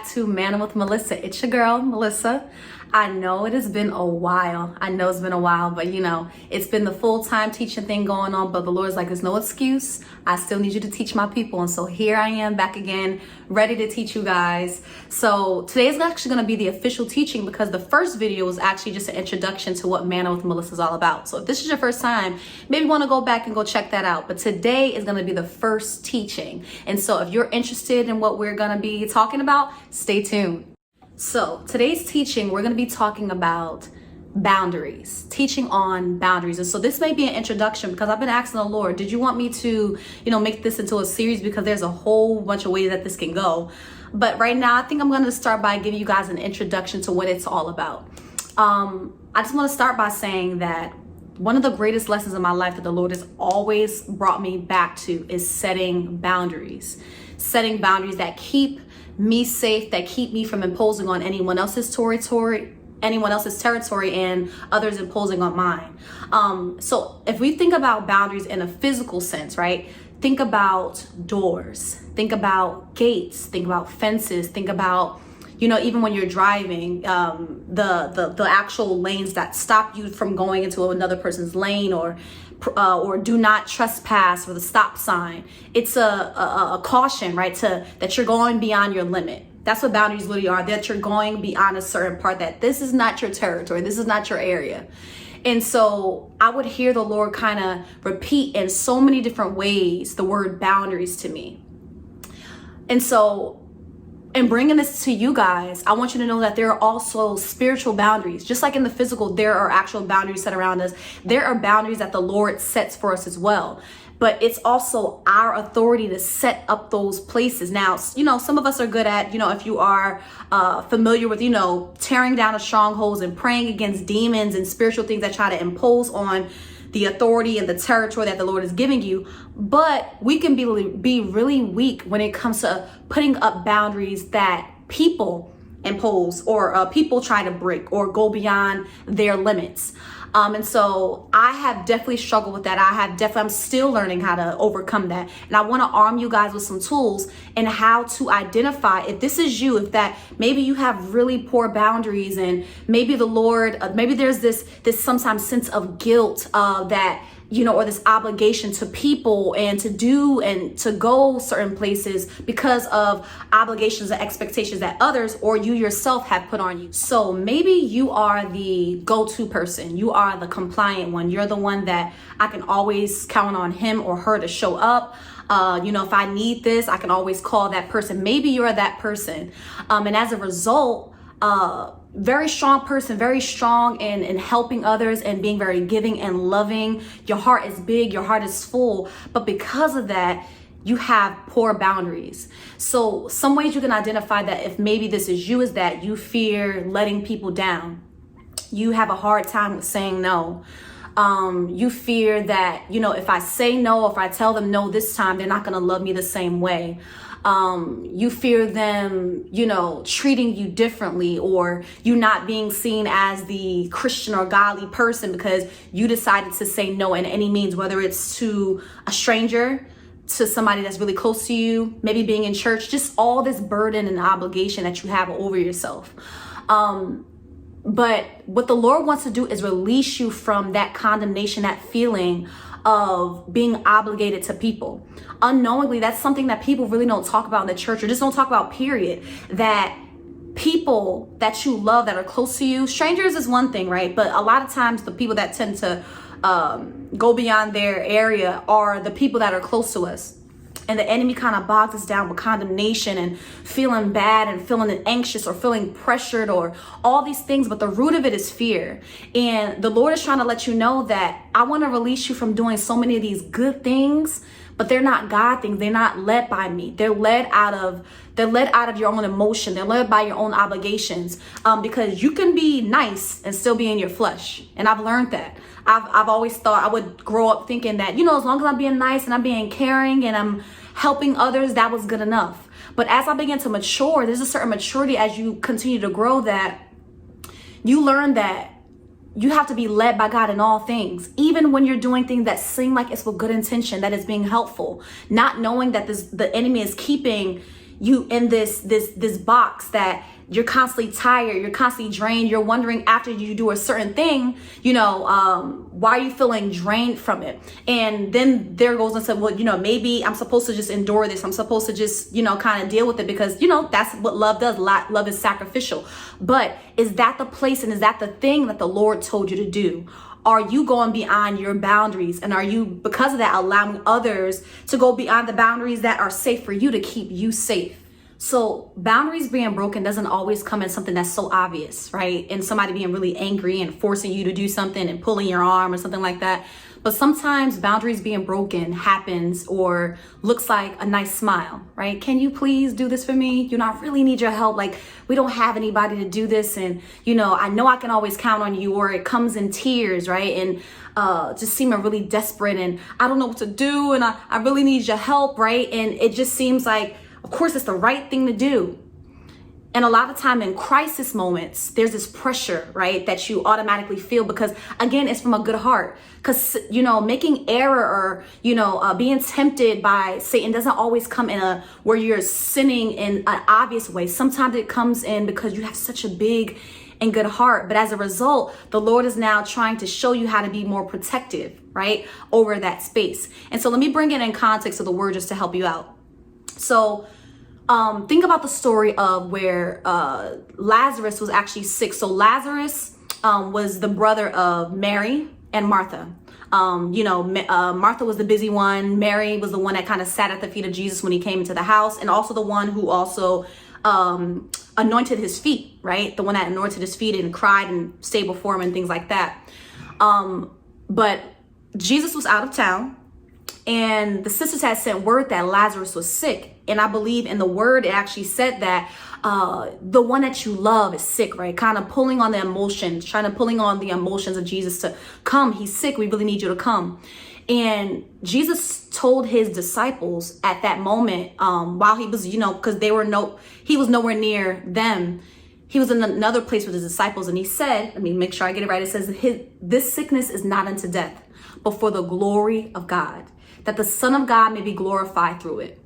to Manna with Melissa. It's your girl, Melissa. I know it has been a while. But it's been the full-time teaching thing going on, but the Lord's like, there's no excuse. I still need you to teach my people. And so here I am back again, ready to teach you guys. So today is actually going to be the official teaching because the first video was actually just an introduction to what Manna with Melissa is all about. So if this is your first time, maybe you want to go back and go check that out. But today is going to be the first teaching. And so if you're interested in what we're going to be talking about, stay tuned. So today's teaching, we're going to be talking about boundaries, teaching on boundaries. And so this may be an introduction because I've been asking the Lord, did you want me to, make this into a series? Because there's a whole bunch of ways that this can go. But right now, I think I'm going to start by giving you guys an introduction to what it's all about. I just want to start by saying that one of the greatest lessons in my life that the Lord has always brought me back to is setting boundaries that keep me safe, that keep me from imposing on anyone else's territory and others imposing on mine. So if we think about boundaries in a physical sense, right? Think about doors, think about gates, think about fences, think about, even when you're driving, the actual lanes that stop you from going into another person's lane, or do not trespass, or the stop sign. It's a caution, right? That you're going beyond your limit. That's what boundaries really are, that you're going beyond a certain part, that this is not your territory, this is not your area. And so I would hear the Lord kind of repeat in so many different ways the word boundaries to me. And so in bringing this to you guys, I want you to know that there are also spiritual boundaries. Just like in the physical, there are actual boundaries set around us. There are boundaries that the Lord sets for us as well. But it's also our authority to set up those places. Now, some of us are good at, if you are familiar with, tearing down the strongholds and praying against demons and spiritual things that try to impose on the authority and the territory that the Lord is giving you. But we can be really weak when it comes to putting up boundaries that people impose, or people try to break or go beyond their limits. And so I have definitely struggled with that. I'm still learning how to overcome that. And I want to arm you guys with some tools and how to identify if this is you, if that maybe you have really poor boundaries, and maybe the Lord, maybe there's this sometimes sense of guilt that, or this obligation to people and to do and to go certain places because of obligations and expectations that others or you yourself have put on you. So maybe you are the go-to person. You are the compliant one. You're the one that I can always count on him or her to show up. If I need this, I can always call that person. Maybe you're that person. And as a result, very strong person, very strong in helping others and being very giving and loving. Your heart is big, your heart is full, but because of that, you have poor boundaries. So some ways you can identify that if maybe this is you is that you fear letting people down. You have a hard time with saying no. You fear that, if I say no, if I tell them no this time, they're not going to love me the same way. You fear them, treating you differently, or you not being seen as the Christian or godly person because you decided to say no in any means, whether it's to a stranger, to somebody that's really close to you, maybe being in church, just all this burden and obligation that you have over yourself. But what the Lord wants to do is release you from that condemnation, that feeling of being obligated to people. Unknowingly, that's something that people really don't talk about in the church, or just don't talk about, period. That people that you love that are close to you, strangers is one thing, right? But a lot of times the people that tend to go beyond their area are the people that are close to us. And the enemy kind of bogs us down with condemnation and feeling bad and feeling anxious or feeling pressured or all these things. But the root of it is fear. And the Lord is trying to let you know that I want to release you from doing so many of these good things, but they're not God things. They're not led by me. They're led out of your own emotion. They're led by your own obligations. Because you can be nice and still be in your flesh. And I've learned that. I've always thought I would grow up thinking that, as long as I'm being nice and I'm being caring and I'm helping others, that was good enough. But as I began to mature, there's a certain maturity as you continue to grow that you learn that you have to be led by God in all things, even when you're doing things that seem like it's with good intention, that is being helpful, not knowing that the enemy is keeping you in this box that you're constantly tired, you're constantly drained, you're wondering after you do a certain thing, why are you feeling drained from it? And then there goes and said, well, maybe I'm supposed to just endure this. I'm supposed to just, kind of deal with it because, that's what love does. Love is sacrificial. But is that the place and is that the thing that the Lord told you to do? Are you going beyond your boundaries? And are you, because of that, allowing others to go beyond the boundaries that are safe for you to keep you safe? So boundaries being broken doesn't always come in something that's so obvious, right? And somebody being really angry and forcing you to do something and pulling your arm or something like that. But sometimes boundaries being broken happens or looks like a nice smile, right? Can you please do this for me? I really need your help. Like, we don't have anybody to do this. And, I know I can always count on you. Or it comes in tears, right? And just seeming really desperate and I don't know what to do. And I really need your help, right? And it just seems like, of course, it's the right thing to do. And a lot of time in crisis moments, there's this pressure, right, that you automatically feel because, again, it's from a good heart. Because, making error or, being tempted by Satan doesn't always come in where you're sinning in an obvious way. Sometimes it comes in because you have such a big and good heart. But as a result, the Lord is now trying to show you how to be more protective, right, over that space. And so let me bring it in context of the word just to help you out. So think about the story of where Lazarus was actually sick. So Lazarus was the brother of Mary and Martha. Martha was the busy one. Mary was the one that kind of sat at the feet of Jesus when he came into the house, and also the one who also anointed his feet, right? The one that anointed his feet and cried and stayed before him and things like that. But Jesus was out of town. And the sisters had sent word that Lazarus was sick. And I believe in the word, it actually said that the one that you love is sick, right? Kind of pulling on the emotions of Jesus to come. He's sick. We really need you to come. And Jesus told his disciples at that moment, while he was, because he was nowhere near them. He was in another place with his disciples. And he said, let me make sure I get it right. It says, this sickness is not unto death, but for the glory of God, that the Son of God may be glorified through it.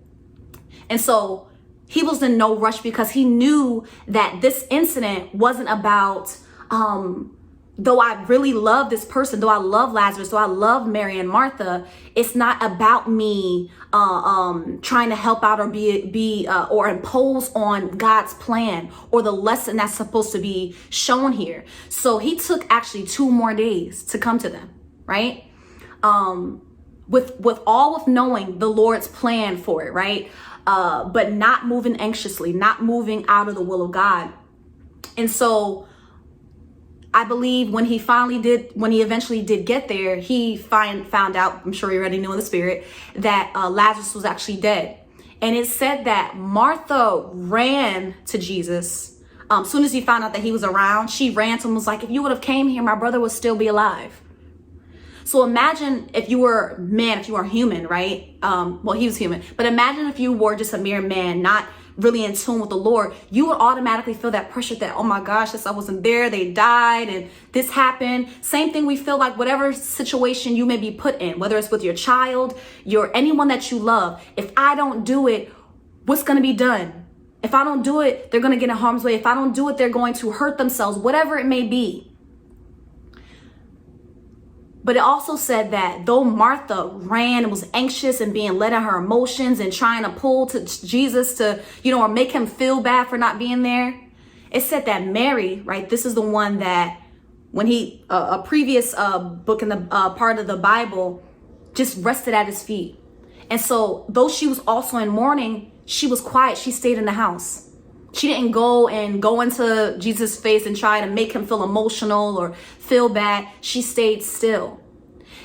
And so he was in no rush because he knew that this incident wasn't about, though I really love this person, though I love Lazarus, though I love Mary and Martha, it's not about me trying to help out or be or impose on God's plan or the lesson that's supposed to be shown here. So he took actually 2 more days to come to them, right? With knowing the Lord's plan for it, right? But not moving anxiously, not moving out of the will of God. And so I believe when he eventually did get there, he found out, I'm sure he already knew in the spirit, that Lazarus was actually dead. And it said that Martha ran to Jesus. As soon as he found out that he was around, she ran to him and was like, if you would have came here, my brother would still be alive. So imagine if you were human, right? Well, he was human, but imagine if you were just a mere man, not really in tune with the Lord, you would automatically feel that pressure that, oh my gosh, I wasn't there, they died, and this happened. Same thing we feel like whatever situation you may be put in, whether it's with your child, anyone that you love. If I don't do it, what's going to be done? If I don't do it, they're going to get in harm's way. If I don't do it, they're going to hurt themselves, whatever it may be. But it also said that though Martha ran and was anxious and being led in her emotions and trying to pull to Jesus to, or make him feel bad for not being there, it said that Mary, right, this is the one that when a previous book in the part of the Bible, just rested at his feet. And so though she was also in mourning, she was quiet. She stayed in the house. She didn't go into Jesus' face and try to make him feel emotional or feel bad. She stayed still.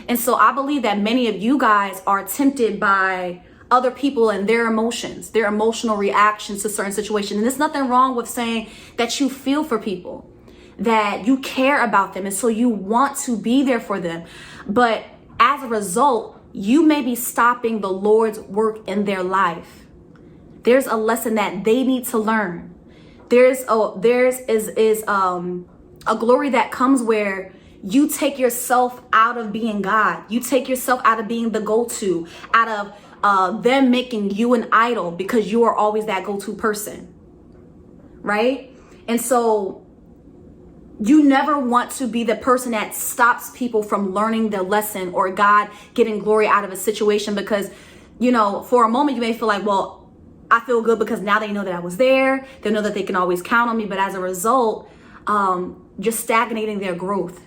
And so I believe that many of you guys are tempted by other people and their emotions, their emotional reactions to certain situations. And there's nothing wrong with saying that you feel for people, that you care about them, and so you want to be there for them. But as a result, you may be stopping the Lord's work in their life. There's a lesson that they need to learn. There's a glory that comes where you take yourself out of being God. You take yourself out of being the go-to, out of them making you an idol because you are always that go-to person, right? And so you never want to be the person that stops people from learning their lesson or God getting glory out of a situation, because, you know, for a moment you may feel like, well, I feel good because now they know that I was there. They know that they can always count on me. But as a result, you're stagnating their growth.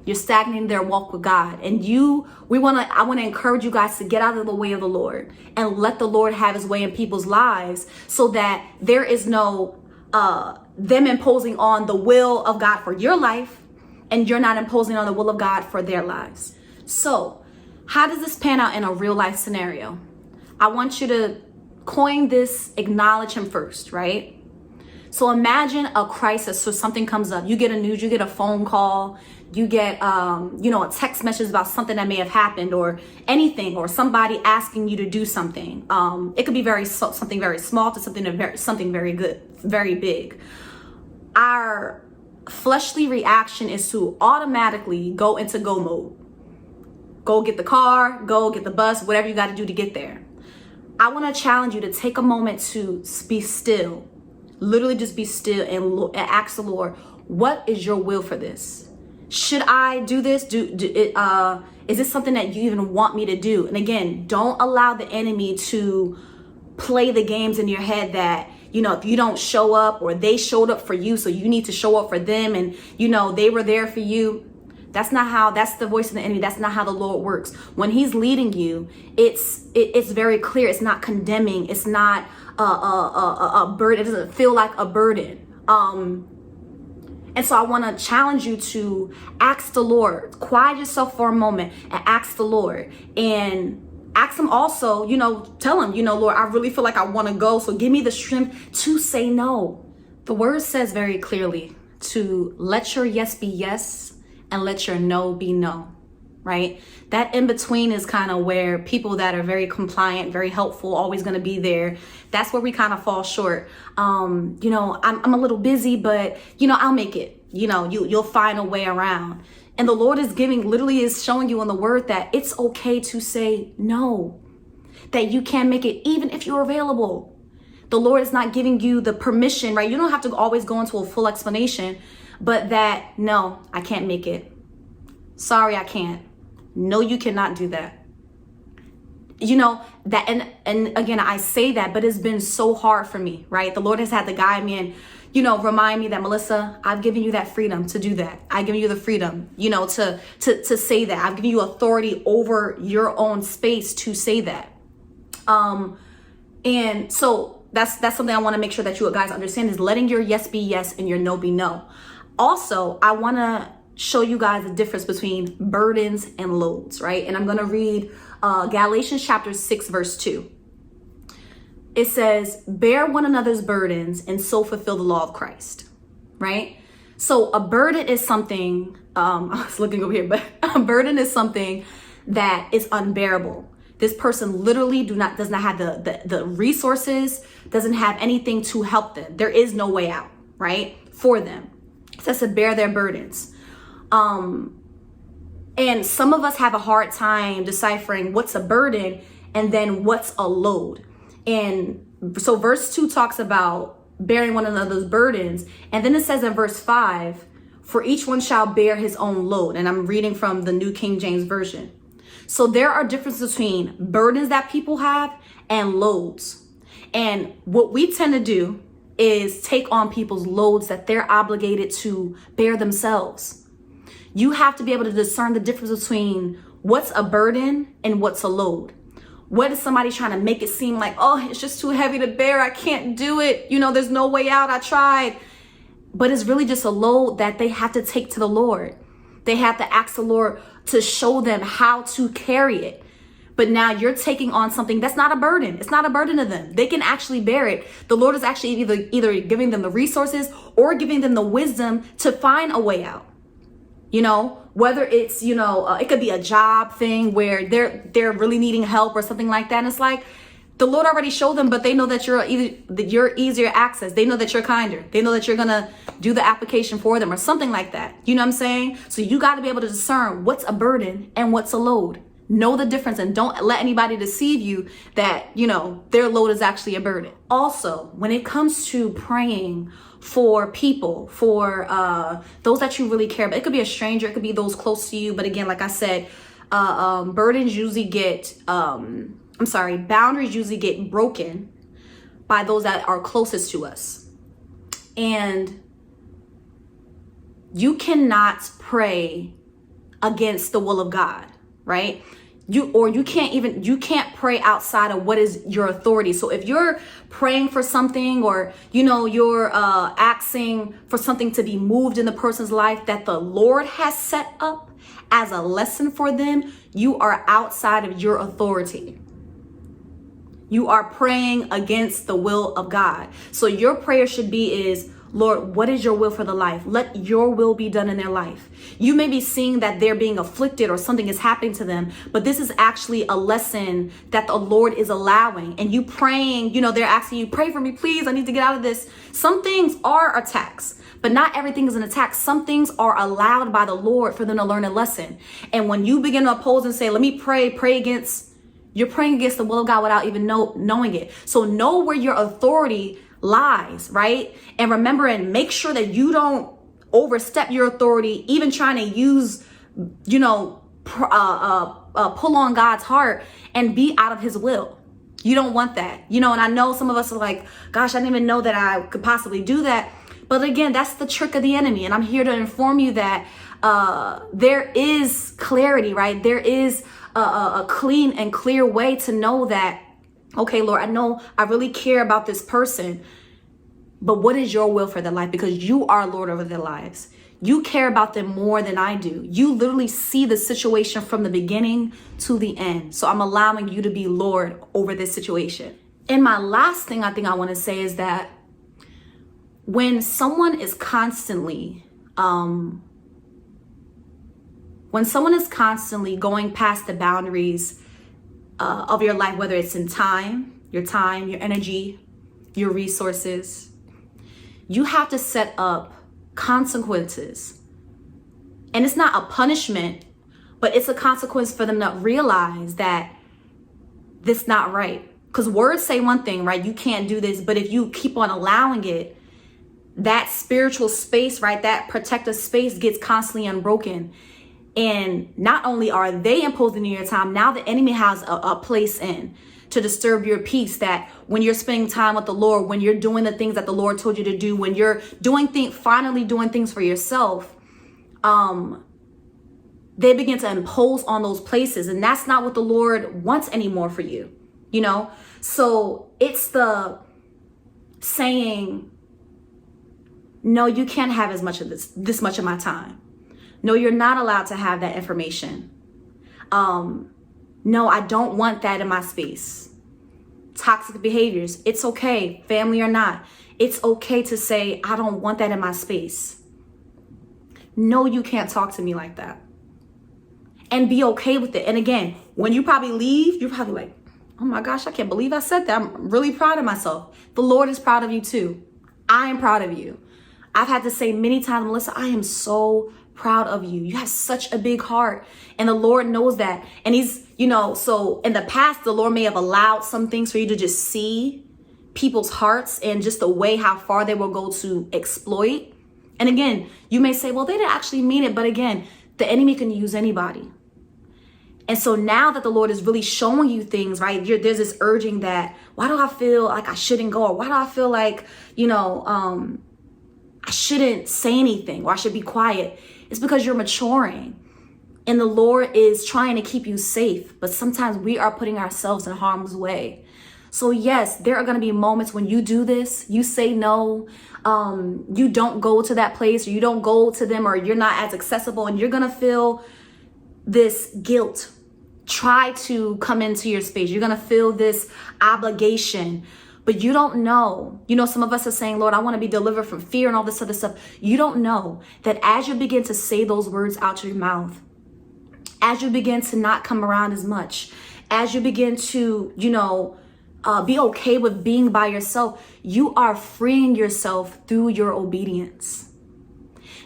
You're stagnating their walk with God. And I want to encourage you guys to get out of the way of the Lord and let the Lord have his way in people's lives, so that there is no them imposing on the will of God for your life, and you're not imposing on the will of God for their lives. So how does this pan out in a real life scenario? I want you to coin this, acknowledge him first, right? So imagine a crisis, so something comes up. You get a phone call, you get, a text message about something that may have happened or anything, or somebody asking you to do something. It could be something very small to something very good, very big. Our fleshly reaction is to automatically go into go mode. Go get the car, go get the bus, whatever you got to do to get there. I want to challenge you to take a moment to be still. Literally just be still and ask the Lord, what is your will for this? Should I do this? Is this something that you even want me to do? And again, don't allow the enemy to play the games in your head that, if you don't show up, or they showed up for you, so you need to show up for them, and, they were there for you. That's the voice of the enemy. That's not how the Lord works. When he's leading you, it's very clear. It's not condemning. It's not a burden. It doesn't feel like a burden. And so I want to challenge you to ask the Lord. Quiet yourself for a moment and ask the Lord. And ask him also, tell him, Lord, I really feel like I want to go. So give me the strength to say no. The word says very clearly to let your yes be yes and let your no be no, right? That in between is kind of where people that are very compliant, very helpful, always going to be there. That's where we kind of fall short. I'm a little busy, but I'll make it. You'll find a way around. And the Lord is showing you in the word that it's okay to say no, that you can make it even if you're available. The Lord is not giving you the permission, right? You don't have to always go into a full explanation, but that, no, I can't make it. Sorry, I can't. No, you cannot do that. That, and again, I say that, but it's been so hard for me, right? The Lord has had to guide me and, remind me that, Melissa, I've given you that freedom to do that. I've given you the freedom, to say that. I've given you authority over your own space to say that. And so that's something I want to make sure that you guys understand, is letting your yes be yes and your no be no. Also, I want to show you guys the difference between burdens and loads, right? And I'm going to read Galatians chapter 6, verse 2. It says, bear one another's burdens and so fulfill the law of Christ, right? So a burden is something, I was looking over here, but a burden is something that is unbearable. This person literally does not have the resources, doesn't have anything to help them. There is no way out, right? For them. It says to bear their burdens. And some of us have a hard time deciphering what's a burden and then what's a load. And so verse 2 talks about bearing one another's burdens. And then it says in verse 5, for each one shall bear his own load. And I'm reading from the New King James Version. So there are differences between burdens that people have and loads. And what we tend to do is take on people's loads that they're obligated to bear themselves. You have to be able to discern the difference between what's a burden and what's a load. What is somebody trying to make it seem like, oh, it's just too heavy to bear. I can't do it. There's no way out. I tried. But it's really just a load that they have to take to the Lord. They have to ask the Lord to show them how to carry it. But now you're taking on something that's not a burden. It's not a burden to them. They can actually bear it. The Lord is actually either giving them the resources or giving them the wisdom to find a way out. Whether it's, it could be a job thing where they're really needing help or something like that. And it's like, the Lord already showed them, but they know that you're easier access. They know that you're kinder. They know that you're going to do the application for them or something like that. You know what I'm saying? So you got to be able to discern what's a burden and what's a load. Know the difference and don't let anybody deceive you that, their load is actually a burden. Also, when it comes to praying for people, for those that you really care about, it could be a stranger, it could be those close to you. But again, like I said, boundaries usually get broken by those that are closest to us. And you cannot pray against the will of God, right? You can't pray outside of what is your authority. So if you're praying for something, or you're asking for something to be moved in the person's life that the Lord has set up as a lesson for them, you are outside of your authority. You are praying against the will of God. So your prayer should be is, Lord, what is your will for the life? Let your will be done in their life. You may be seeing that they're being afflicted or something is happening to them, but this is actually a lesson that the Lord is allowing. And you praying, they're asking you, pray for me, please. I need to get out of this. Some things are attacks, but not everything is an attack. Some things are allowed by the Lord for them to learn a lesson. And when you begin to oppose and say, let me pray against, you're praying against the will of God without even knowing it. So know where your authority lies, right? And remember and make sure that you don't overstep your authority, even trying to use, pull on God's heart and be out of his will. You don't want that, and I know some of us are like, gosh, I didn't even know that I could possibly do that. But again, that's the trick of the enemy. And I'm here to inform you that there is clarity, right? There is a clean and clear way to know that, okay, Lord, I know I really care about this person, but what is your will for their life? Because you are Lord over their lives. You care about them more than I do. You literally see the situation from the beginning to the end. So I'm allowing you to be Lord over this situation. And my last thing I think I want to say is that when someone is constantly going past the boundaries of your life, whether it's in time, your energy, your resources, you have to set up consequences. And it's not a punishment, but it's a consequence for them to realize that this is not right. Because words say one thing, right? You can't do this. But if you keep on allowing it, that spiritual space, right? That protective space gets constantly unbroken. And not only are they imposing in your time, now the enemy has a place in to disturb your peace. That when you're spending time with the Lord, when you're doing the things that the Lord told you to do, when you're finally doing things for yourself, they begin to impose on those places. And that's not what the Lord wants anymore for you, So it's the saying, no, you can't have as much of this much of my time. No, you're not allowed to have that information. No, I don't want that in my space. Toxic behaviors, it's okay, family or not. It's okay to say, I don't want that in my space. No, you can't talk to me like that. And be okay with it. And again, when you probably leave, you're probably like, oh my gosh, I can't believe I said that. I'm really proud of myself. The Lord is proud of you too. I am proud of you. I've had to say many times, Melissa, I am so proud of you. You have such a big heart. And the Lord knows that. And he's, so in the past, the Lord may have allowed some things for you to just see people's hearts and just the way how far they will go to exploit. And again, you may say, well, they didn't actually mean it. But again, the enemy can use anybody. And so now that the Lord is really showing you things, right? There's this urging that, why do I feel like I shouldn't go? Or why do I feel like, I shouldn't say anything, or I should be quiet? It's because you're maturing. And the Lord is trying to keep you safe. But sometimes we are putting ourselves in harm's way. So yes, there are going to be moments when you do this, you say no, you don't go to that place, or you don't go to them, or you're not as accessible, and you're going to feel this guilt. Try to come into your space. You're going to feel this obligation, but you don't know. Some of us are saying, Lord, I want to be delivered from fear and all this other stuff. You don't know that as you begin to say those words out your mouth, as you begin to not come around as much, as you begin to, be okay with being by yourself, you are freeing yourself through your obedience.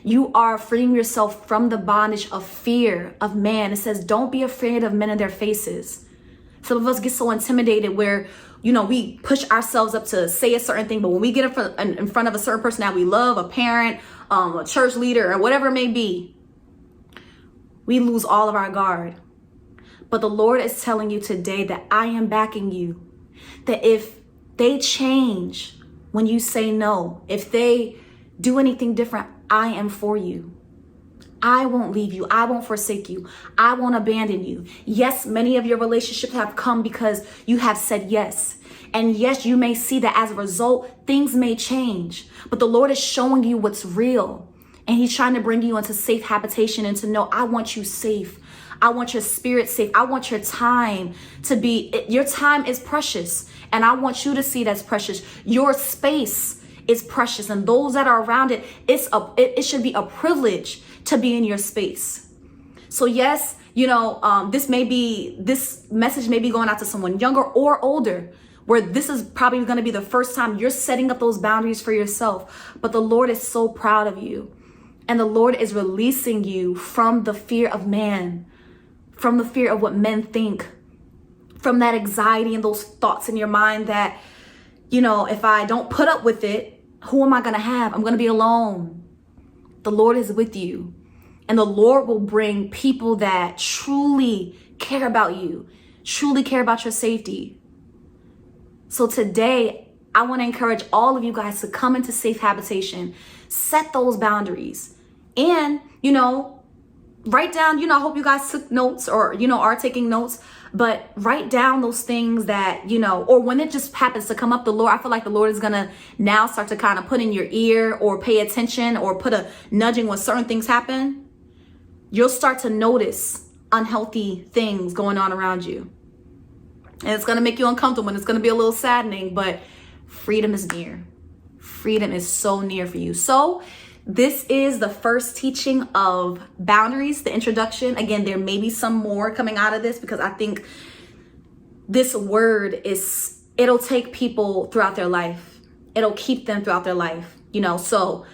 You are freeing yourself from the bondage of fear of man. It says, don't be afraid of men in their faces. Some of us get so intimidated where, we push ourselves up to say a certain thing, but when we get in front of a certain person that we love, a parent, a church leader, or whatever it may be, we lose all of our guard. But the Lord is telling you today that I am backing you. That if they change when you say no, if they do anything different, I am for you. I won't leave you. I won't forsake you. I won't abandon you. Yes, many of your relationships have come because you have said yes. And yes, you may see that as a result, things may change. But the Lord is showing you what's real. And he's trying to bring you into safe habitation and to know, I want you safe. I want your spirit safe. I want your time your time is precious. And I want you to see it as precious. Your space is precious. And those that are around it, it should be a privilege to be in your space. So yes, this message may be going out to someone younger or older, where this is probably going to be the first time you're setting up those boundaries for yourself. But the Lord is so proud of you. And the Lord is releasing you from the fear of man, from the fear of what men think, from that anxiety and those thoughts in your mind that, if I don't put up with it, who am I going to have? I'm going to be alone. The Lord is with you, and the Lord will bring people that truly care about you, truly care about your safety. So today, I want to encourage all of you guys to come into safe habitation, set those boundaries, and, write down, I hope you guys took notes or, are taking notes, but write down those things that, or when it just happens to come up, I feel like the Lord is going to now start to kind of put in your ear or pay attention or put a nudging when certain things happen. You'll start to notice unhealthy things going on around you. And it's going to make you uncomfortable and it's going to be a little saddening, but freedom is near. Freedom is so near for you. So this is the first teaching of boundaries, the introduction. Again, there may be some more coming out of this because I think this word it'll take people throughout their life. It'll keep them throughout their life, so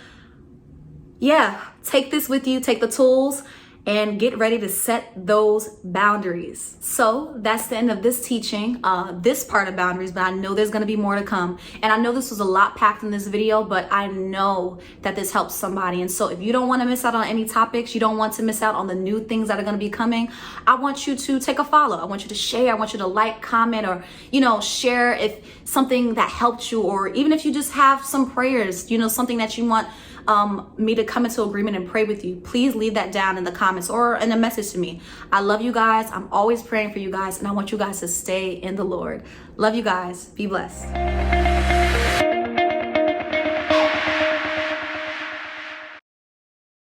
yeah, take this with you, take the tools and get ready to set those boundaries. So that's the end of this teaching, this part of boundaries, but I know there's going to be more to come. And I know this was a lot packed in this video, but I know that this helps somebody. And so if you don't want to miss out on any topics, you don't want to miss out on the new things that are going to be coming, I want you to take a follow. I want you to share. I want you to like, comment, or, share if something that helped you, or even if you just have some prayers, something that you want me to come into agreement and pray with you, please leave that down in the comments or in a message to me. I love you guys. I'm always praying for you guys, and I want you guys to stay in the Lord. Love you guys. Be blessed.